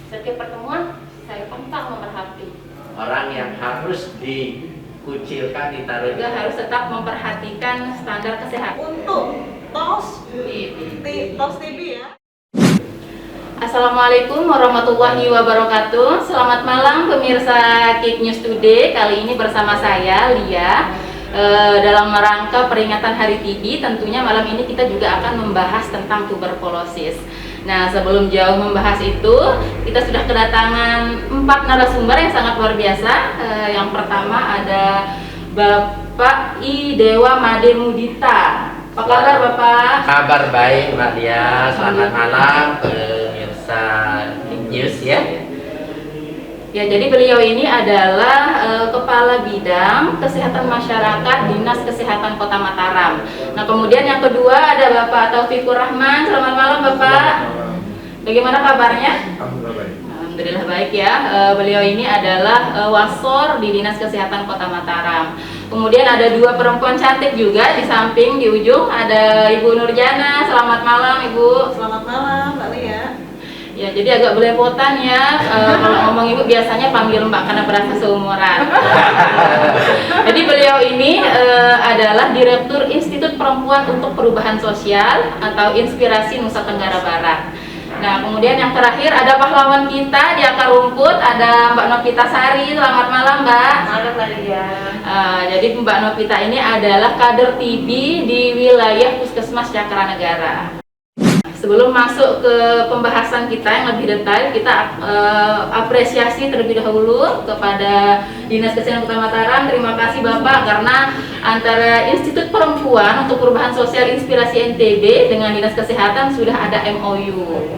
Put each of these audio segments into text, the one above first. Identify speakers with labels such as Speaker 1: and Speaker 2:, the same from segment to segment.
Speaker 1: Setiap pertemuan saya pantang memerhati.
Speaker 2: Orang yang harus dikucilkan, ditaruh
Speaker 1: Juga harus tetap memperhatikan standar kesehatan.
Speaker 3: Untuk TOS TV ya.
Speaker 1: Assalamualaikum warahmatullahi wabarakatuh. Selamat malam pemirsa Kik News Today. Kali ini bersama saya Lia dalam rangka peringatan Hari TB. Tentunya malam ini kita juga akan membahas tentang tuberkulosis. Nah, sebelum jauh membahas itu, kita sudah kedatangan 4 narasumber yang sangat luar biasa. Yang pertama ada Bapak I Dewa Made Mudita. Apa kabar Bapak?
Speaker 2: Kabar baik Mbak Lia, selamat malam pemirsa News ya.
Speaker 1: Ya, jadi beliau ini adalah Kepala Bidang Kesehatan Masyarakat Dinas Kesehatan Kota Mataram. Nah, kemudian yang kedua ada Bapak Taufikur Rahman. Selamat malam Bapak. Bagaimana kabarnya?
Speaker 4: Alhamdulillah baik.
Speaker 1: Alhamdulillah baik ya. Beliau ini adalah Wasor di Dinas Kesehatan Kota Mataram. Kemudian ada 2 perempuan cantik juga di samping di ujung ada Ibu Nurjana. Selamat malam Ibu.
Speaker 3: Selamat malam Mbak Lia.
Speaker 1: Ya, jadi agak belepotan ya. Kalau ngomong Ibu biasanya panggil Mbak karena berasa seumuran. Jadi beliau ini adalah Direktur Institut Perempuan untuk Perubahan Sosial atau Inspirasi Nusa Tenggara Barat. Nah, kemudian yang terakhir ada pahlawan kita di akar rumput, ada Mbak Novita Sari. Selamat malam Mbak.
Speaker 3: Malam Mbak Lia.
Speaker 1: Jadi Mbak Novita ini adalah kader TB di wilayah Puskesmas Cakranegara. Sebelum masuk ke pembahasan kita yang lebih detail, kita apresiasi terlebih dahulu kepada Dinas Kesehatan Kota Mataram. Terima kasih Bapak karena antara Institut Perempuan untuk Perubahan Sosial Inspirasi NTB dengan Dinas Kesehatan sudah ada MOU.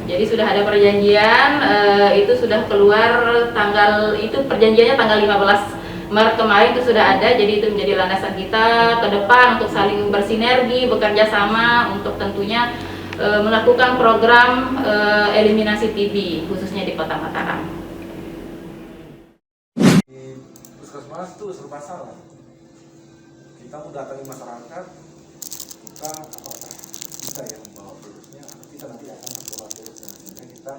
Speaker 1: Jadi sudah ada perjanjian, itu sudah keluar perjanjiannya tanggal 15 Maret kemarin itu sudah ada. Jadi itu menjadi landasan kita ke depan untuk saling bersinergi, bekerja sama untuk tentunya melakukan program eliminasi TB khususnya di Kota Mataram.
Speaker 4: Di puskesmas itu serba salah. Kita mendatangi masyarakat, kita apakah kita yang membawa virusnya atau kita nanti akan membawa virusnya, sehingga kita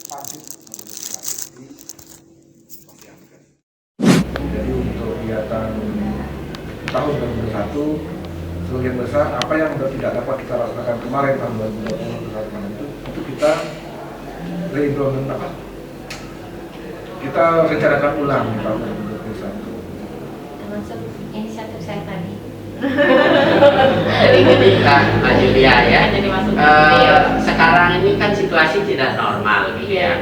Speaker 4: pasif menginvestasi di posyandu. Jadi untuk kegiatan tahun 2021 sebagian besar apa yang sudah tidak dapat kita laksanakan kemarin tahun 2020 itu kita reimplement kita rencanakan ulang di tahun 2021.
Speaker 1: Termasuk inisiatif saya tadi.
Speaker 2: Jadi Mbak Julia ya.
Speaker 1: Jadi masuk
Speaker 2: Sekarang ini kan situasi tidak normal gitu ya.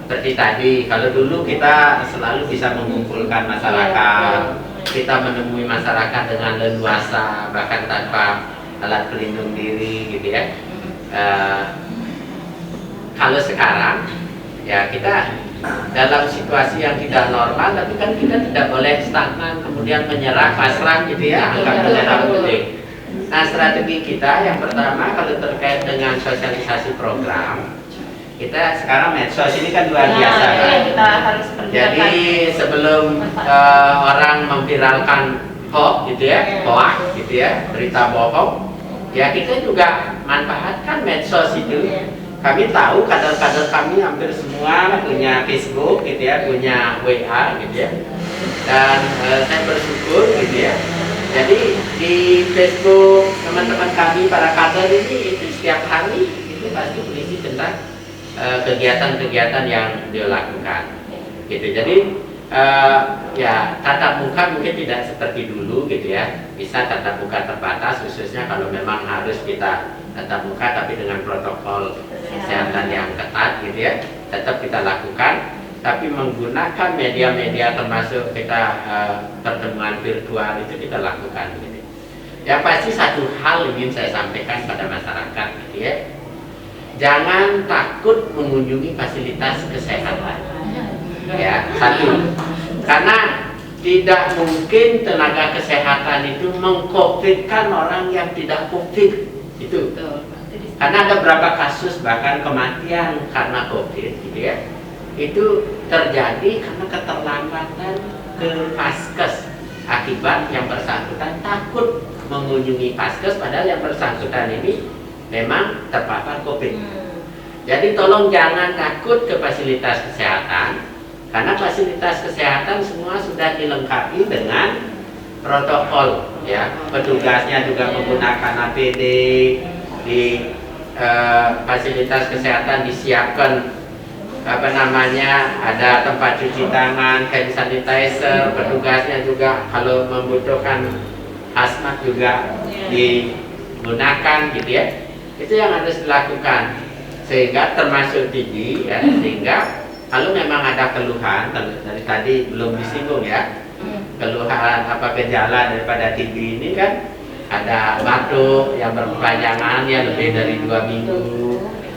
Speaker 2: Seperti tadi, kalau dulu kita selalu bisa mengumpulkan masyarakat, kita menemui masyarakat dengan leluasa, bahkan tanpa alat pelindung diri gitu ya. Kalau sekarang ya kita dalam situasi yang tidak normal, tapi kan kita tidak boleh stagnan kemudian menyerah, pasrah gitu ya, anggap gitu. Nah, strategi kita yang pertama kalau terkait dengan sosialisasi program, kita sekarang medsos ini kan luar biasa kan?
Speaker 1: Kita harus
Speaker 2: Jadi sebelum orang memviralkan hoax gitu ya, berita bohong, ya kita juga manfaatkan medsos itu. Kami tahu kader-kader kami hampir semua punya Facebook gitu ya, punya WA gitu ya. Dan saya bersyukur gitu ya. Jadi di Facebook teman-teman kami para kader ini itu setiap hari itu pasti berisi tentang kegiatan-kegiatan yang dia lakukan gitu. Jadi ya tatap muka mungkin tidak seperti dulu gitu ya, bisa tatap muka terbatas, khususnya kalau memang harus kita tatap muka tapi dengan protokol kesehatan yang ketat gitu ya, tetap kita lakukan, tapi menggunakan media-media termasuk kita pertemuan virtual itu kita lakukan gitu. Ya pasti satu hal ingin saya sampaikan pada masyarakat gitu ya, jangan takut mengunjungi fasilitas kesehatan. Ya, satu. Karena tidak mungkin tenaga kesehatan itu meng-covidkan orang yang tidak covid. Itu. Karena ada beberapa kasus bahkan kematian karena covid gitu ya. Itu terjadi karena keterlambatan ke Paskes akibat yang bersangkutan takut mengunjungi Paskes padahal yang bersangkutan ini memang terpapar covid. Jadi tolong jangan takut ke fasilitas kesehatan, karena fasilitas kesehatan semua sudah dilengkapi dengan protokol, ya. Petugasnya juga menggunakan APD, di fasilitas kesehatan disiapkan ada tempat cuci tangan, hand sanitizer, petugasnya juga kalau membutuhkan hazmat juga digunakan, gitu ya. Itu yang harus dilakukan, sehingga termasuk TB, ya, sehingga kalau memang ada keluhan, dari tadi belum disinggung ya, keluhan apa gejala daripada TB ini kan ada batuk yang berkepanjangan ya lebih dari 2 minggu,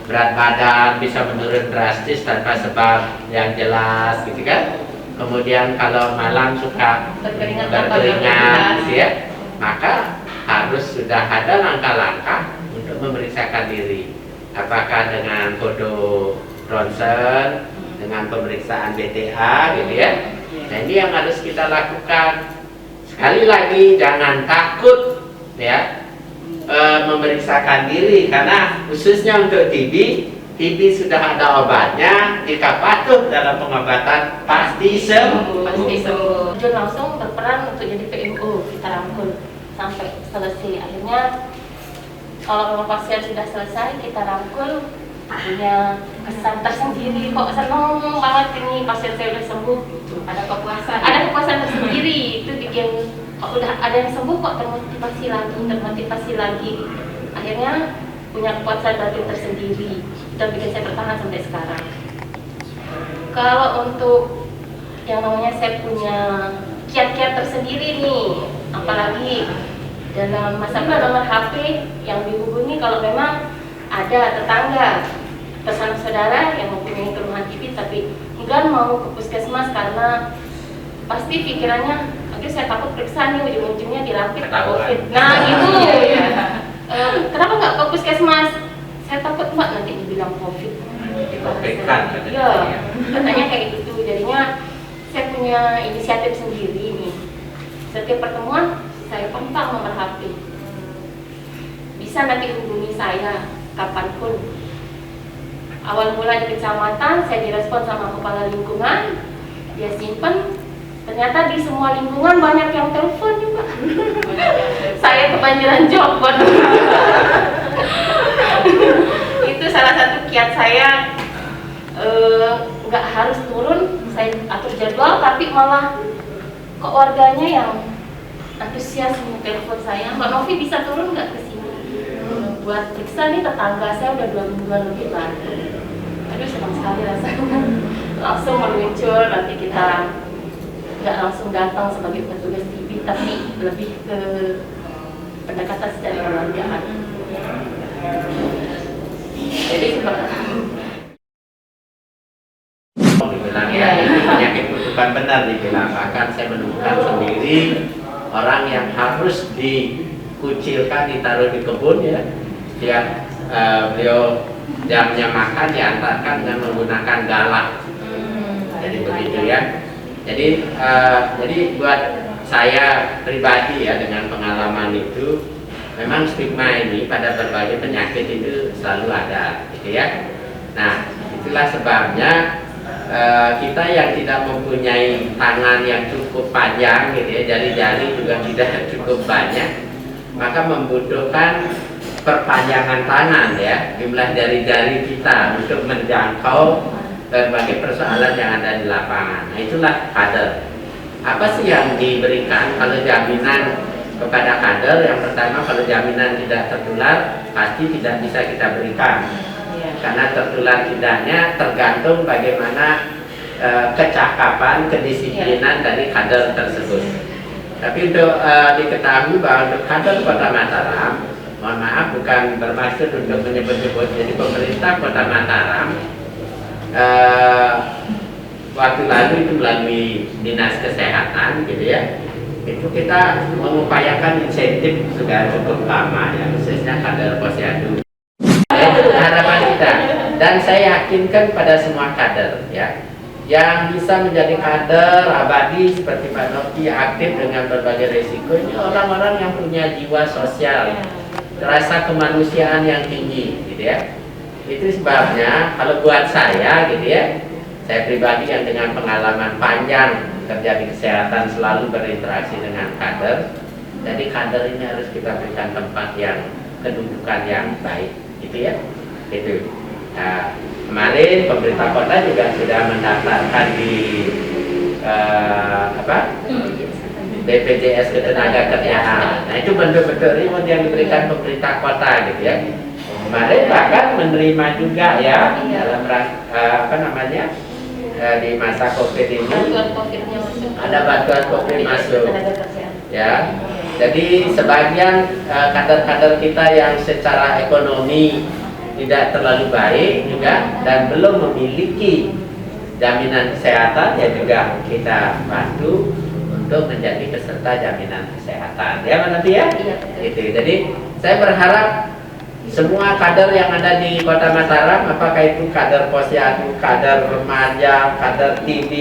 Speaker 2: berat badan bisa menurun drastis tanpa sebab yang jelas, gitu kan. Kemudian kalau malam suka berkeringat, gitu ya, maka harus sudah ada langkah-langkah untuk memeriksakan diri, apakah dengan foto ronsen, dengan pemeriksaan BTA, gitu ya. Nah, ini yang harus kita lakukan. Sekali lagi jangan takut, ya, memeriksakan diri, karena khususnya untuk TB sudah ada obatnya. Jika patuh dalam pengobatan pasti sembuh.
Speaker 5: Terjun langsung berperan untuk jadi PMO, kita rangkul sampai selesai. Akhirnya kalau pasien sudah selesai, kita rangkul, punya kesan tersendiri, kok seneng banget ini pasien saya udah sembuh.
Speaker 1: Ada kepuasan.
Speaker 5: Ada kepuasan tersendiri, itu bikin kok udah ada yang sembuh kok termotivasi lagi. Akhirnya punya kepuasan batin tersendiri, itu bikin saya bertahan sampai sekarang. Kalau untuk yang namanya saya punya kiat-kiat tersendiri nih, apalagi dalam masalah nomor HP yang dihubungi kalau memang ada tetangga, pesan saudara yang mempunyai keluhan TB tapi enggan mau ke puskesmas karena pasti pikirannya, oke saya takut periksa nih ujung-ujungnya dirapit COVID. Nah itu, kenapa nggak ke puskesmas? Saya takut mbak nanti dibilang COVID. Iya, katanya kayak gitu. Jadinya saya punya inisiatif sendiri nih. Setiap pertemuan saya kontak nomor HP. Bisa nanti hubungi saya kapanpun. Awal mula di kecamatan saya direspon sama kepala lingkungan, dia simpen. Ternyata di semua lingkungan banyak yang telepon juga. Saya kebanjiran jawaban. Itu salah satu kiat saya. Nggak harus turun, saya atur jadwal, tapi malah kok warganya yang antusias telepon saya, Mbak Novi bisa turun nggak ke sini? Buat periksa nih tetangga saya udah 2 mingguan lebih lah. Aduh senang sekali rasanya. Langsung meluncur, nanti kita nggak langsung datang sebagai petugas TB, tapi lebih ke pendekatan secara keluargaan. Jadi
Speaker 2: dibilang ya, ini penyakit kutukan benar dibilang. Bahkan saya menemukan sendiri orang yang harus dikucilkan, ditaruh di kebun ya. Beliau jamnya makan diantarkan dengan menggunakan galak. Jadi begitu ya. Jadi buat saya pribadi ya, dengan pengalaman itu, memang stigma ini pada berbagai penyakit itu selalu ada, gitu ya. Nah, itulah sebabnya kita yang tidak mempunyai tangan yang cukup panjang, gitu ya, jari-jari juga tidak cukup banyak, maka membutuhkan perpanjangan tangan ya, jumlah jari-jari kita untuk menjangkau berbagai persoalan yang ada di lapangan. Nah, itulah kader. Apa sih yang diberikan kalau jaminan kepada kader? Yang pertama, kalau jaminan tidak tertular pasti tidak bisa kita berikan, karena tertular tidaknya tergantung bagaimana kecakapan, kedisiplinan dari kader tersebut. Tapi untuk diketahui bahwa untuk kader Kota Mataram, mohon maaf bukan bermaksud untuk menyebut-nyebut, jadi pemerintah Kota Mataram waktu lalu itu melalui Dinas Kesehatan, gitu ya, itu kita mengupayakan insentif sudah cukup lama ya, khususnya kader posyandu. Itu harapan kita, dan saya yakinkan pada semua kader ya, yang bisa menjadi kader abadi seperti Pak Novi, aktif dengan berbagai resiko, ini orang-orang yang punya jiwa sosial, rasa kemanusiaan yang tinggi, gitu ya. Itu sebabnya kalau buat saya gitu ya, saya pribadi yang dengan pengalaman panjang kerja di kesehatan selalu berinteraksi dengan kader. Jadi kader ini harus kita berikan tempat yang kedudukan yang baik, gitu ya. Itu. Nah, kemarin pemerintah kota juga sudah mendaftarkan di BPJS Ketenagakerjaan. Nah, itu bentuk-bentuk reward yang diberikan pemerintah kota, gitu ya. Kemarin bahkan menerima juga ya dalam di masa COVID ini
Speaker 5: Bantuan COVID-nya masuk.
Speaker 2: ada bantuan COVID masuk.
Speaker 5: Tenaga kerjaan.
Speaker 2: Ya, jadi sebagian kader-kader kita yang secara ekonomi tidak terlalu baik juga dan belum memiliki jaminan kesehatan, ya juga kita bantu untuk menjadi peserta jaminan kesehatan. Ya, Mbak Nanti ya?
Speaker 5: Iya, betul.
Speaker 2: Gitu. Jadi saya berharap semua kader yang ada di Kota Mataram, apakah itu kader posyandu, kader remaja, kader TB,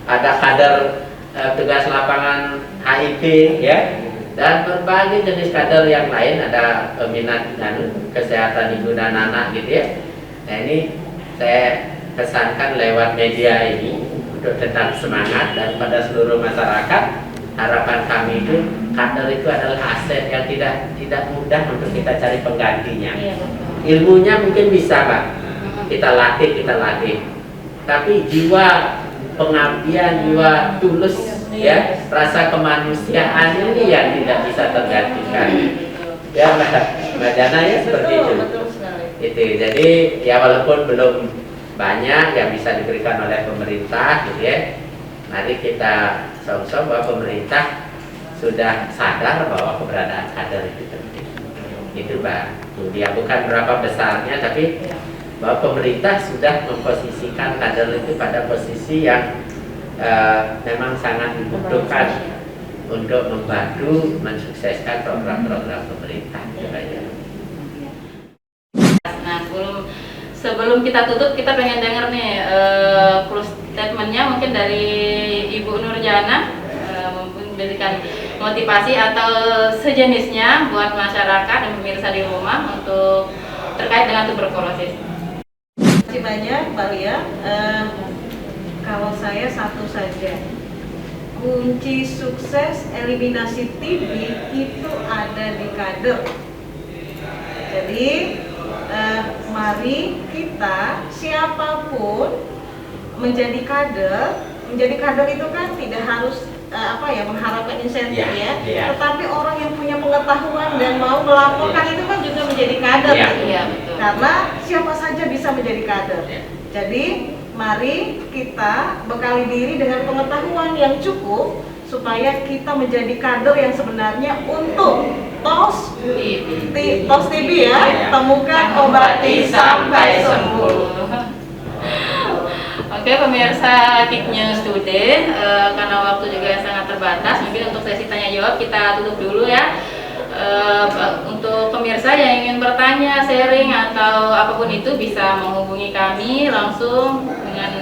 Speaker 2: ada kader tugas lapangan HIV, ya, dan berbagai jenis kader yang lain, ada peminat kesehatan ibu dan anak, gitu ya. Nah, ini saya pesankan lewat media ini untuk tetap semangat, dan pada seluruh masyarakat harapan kami itu kader itu adalah aset yang tidak mudah untuk kita cari penggantinya.
Speaker 5: Iya, betul.
Speaker 2: Ilmunya mungkin bisa, Pak, kita latih, tapi jiwa pengabdian, jiwa tulus, ya, rasa kemanusiaan ini yang tidak bisa tergantikan. Ya, Mbak Jana, ya, seperti itu.
Speaker 3: Betul sekali.
Speaker 2: Itu. Jadi ya, walaupun belum banyak yang bisa diberikan oleh pemerintah, gitu ya, mari kita sama-sama bahwa pemerintah sudah sadar bahwa keberadaan kader itu penting. Itu, Mbak. Ya, bukan berapa besarnya, tapi bahwa pemerintah sudah memposisikan kader itu pada posisi yang memang sangat dibutuhkan untuk membantu mensukseskan program-program pemerintah.
Speaker 1: Nah, sebelum kita tutup, kita pengen denger nih close statementnya mungkin dari Ibu Nurjana, memberikan motivasi atau sejenisnya buat masyarakat dan pemirsa di rumah untuk terkait dengan tuberkulosis.
Speaker 3: Terima kasih banyak, Mbak Lia. Kalau saya satu saja, kunci sukses eliminasi TB itu ada di kader. Jadi mari kita siapapun menjadi kader. Menjadi kader itu kan tidak harus mengharapkan insentif, ya. Tetapi orang yang punya pengetahuan dan mau melaporkan itu kan juga menjadi kader.
Speaker 1: Iya, betul.
Speaker 3: Karena siapa saja bisa menjadi kader. Jadi mari kita bekali diri dengan pengetahuan yang cukup supaya kita menjadi kader yang sebenarnya untuk tos TB, ya. Temukan, obati sampai sembuh.
Speaker 1: Oke, pemirsa Kick News Today, karena waktu juga sangat terbatas, mungkin untuk sesi tanya jawab kita tutup dulu ya. Untuk pemirsa yang ingin bertanya, sharing atau apapun itu bisa menghubungi kami langsung dengan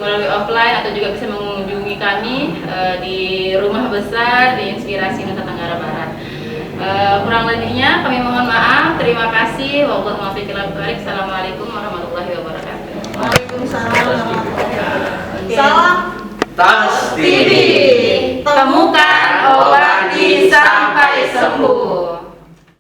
Speaker 1: melalui offline atau juga bisa mengunjungi kami di Rumah Besar di Inspirasi Nusa Tenggara Barat. Kurang lebihnya kami mohon maaf. Terima kasih. Wassalamualaikum warahmatullahi wabarakatuh.
Speaker 3: Waalaikumsalam. Salam
Speaker 2: Tos
Speaker 3: TB.
Speaker 1: Temukan, obati sampai sembuh.